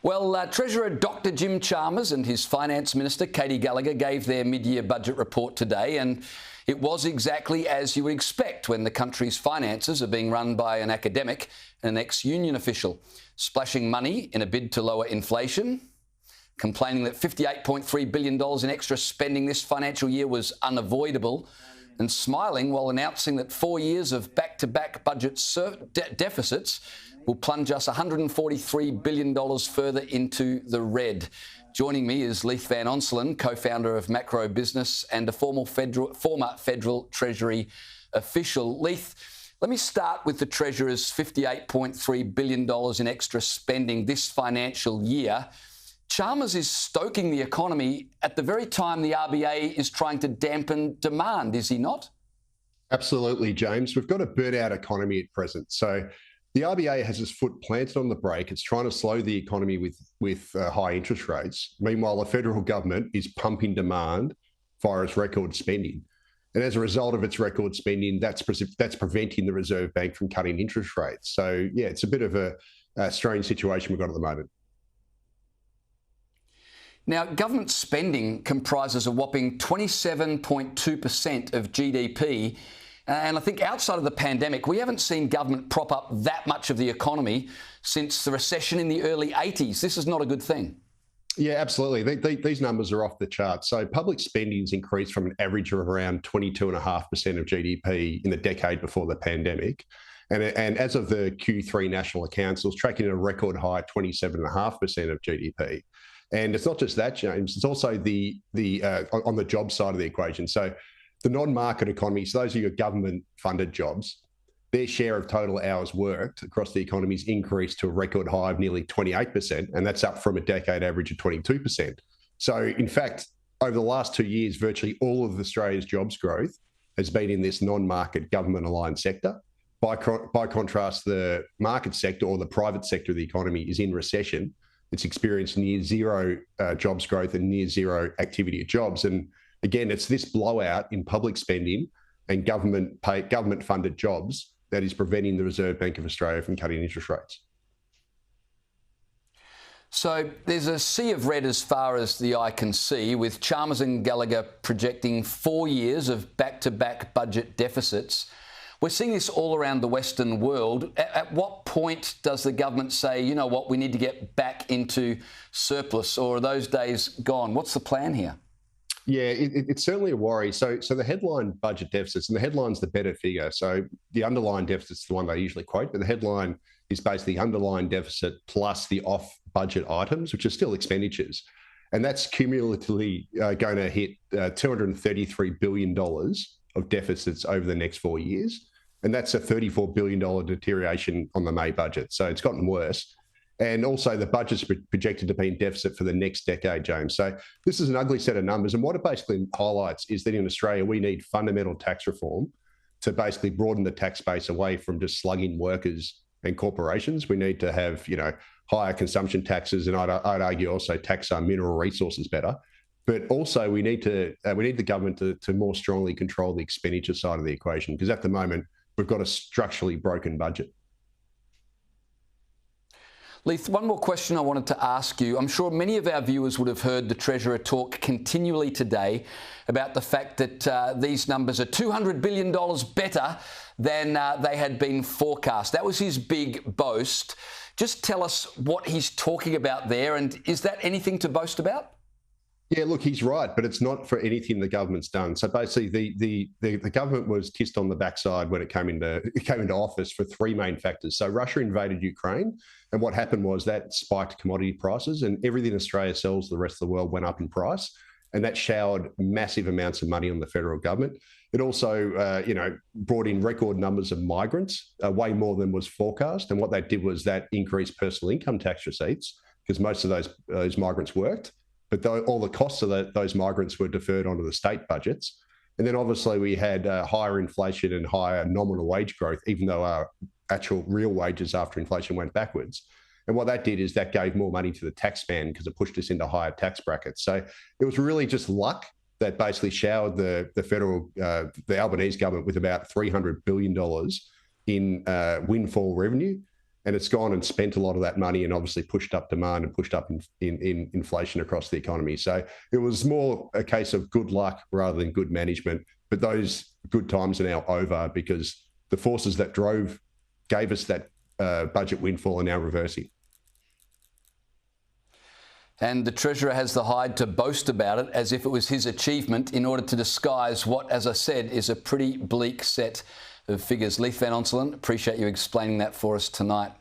Well, Treasurer Dr Jim Chalmers and his Finance Minister Katie Gallagher gave their mid-year budget report today, and it was exactly as you would expect when the country's finances are being run by an academic and an ex-union official, splashing money in a bid to lower inflation, complaining that $58.3 billion in extra spending this financial year was unavoidable, and smiling while announcing that 4 years of back-to-back budget deficits will plunge us $143 billion further into the red. Joining me is Leith van Onselen, co-founder of MacroBusiness and a former federal Treasury official. Leith, let me start with the Treasurer's $58.3 billion in extra spending this financial year. Chalmers is stoking the economy at the very time the RBA is trying to dampen demand, is he not? Absolutely, James. We've got a burnt-out economy at present. So the RBA has its foot planted on the brake. It's trying to slow the economy with high interest rates. Meanwhile, the federal government is pumping demand via its record spending. And as a result of its record spending, that's preventing the Reserve Bank from cutting interest rates. So, yeah, it's a bit of a strange situation we've got at the moment. Now, government spending comprises a whopping 27.2% of GDP. And I think outside of the pandemic, we haven't seen government prop up that much of the economy since the recession in the early 80s. This is not a good thing. Yeah, absolutely. These numbers are off the chart. So public spending's increased from an average of around 22.5% of GDP in the decade before the pandemic. And as of the Q3 national accounts, it was tracking at a record high 27.5% of GDP. And it's not just that, James, it's also on the job side of the equation. So the non-market economy, so those are your government-funded jobs, their share of total hours worked across the economy has increased to a record high of nearly 28%, and that's up from a decade average of 22%. So, in fact, over the last 2 years, virtually all of Australia's jobs growth has been in this non-market government-aligned sector. By contrast, the market sector or the private sector of the economy is in recession. It's experienced near zero jobs growth and near zero activity of jobs. And again, it's this blowout in public spending and government-funded jobs that is preventing the Reserve Bank of Australia from cutting interest rates. So there's a sea of red as far as the eye can see, with Chalmers and Gallagher projecting 4 years of back-to-back budget deficits. We're seeing this all around the Western world. At what point does the government say, you know what, we need to get back into surplus, or are those days gone? What's the plan here? Yeah, it's certainly a worry. So the headline budget deficits, and the headline's the better figure. So the underlying deficit's the one they usually quote, but the headline is basically the underlying deficit plus the off-budget items, which are still expenditures. And that's cumulatively going to hit $233 billion of deficits over the next 4 years. And that's a $34 billion deterioration on the May budget. So it's gotten worse. And also the budget's projected to be in deficit for the next decade, James. So this is an ugly set of numbers. And what it basically highlights is that in Australia, we need fundamental tax reform to basically broaden the tax base away from just slugging workers and corporations. We need to have, higher consumption taxes, and I'd argue also tax our mineral resources better. But also we need the government to more strongly control the expenditure side of the equation, because at the moment we've got a structurally broken budget. Leith, one more question I wanted to ask you. I'm sure many of our viewers would have heard the Treasurer talk continually today about the fact that these numbers are $200 billion better than they had been forecast. That was his big boast. Just tell us what he's talking about there, and is that anything to boast about? Yeah, look, he's right, but it's not for anything the government's done. So basically, the government was kissed on the backside when it came into office for three main factors. So Russia invaded Ukraine, and what happened was that spiked commodity prices, and everything Australia sells to the rest of the world went up in price, and that showered massive amounts of money on the federal government. It also, brought in record numbers of migrants, way more than was forecast. And what that did was that increased personal income tax receipts, because most of those migrants worked. But all the costs of those migrants were deferred onto the state budgets. And then obviously we had higher inflation and higher nominal wage growth, even though our actual real wages after inflation went backwards. And what that did is that gave more money to the taxman because it pushed us into higher tax brackets. So it was really just luck that basically showered the Albanese government with about $300 billion in windfall revenue. and it's gone and spent a lot of that money and obviously pushed up demand and pushed up in inflation across the economy. So it was more a case of good luck rather than good management. But those good times are now over because the forces that gave us that budget windfall are now reversing. And the Treasurer has the hide to boast about it as if it was his achievement in order to disguise what, as I said, is a pretty bleak set of figures. Leith van Onselen, appreciate you explaining that for us tonight.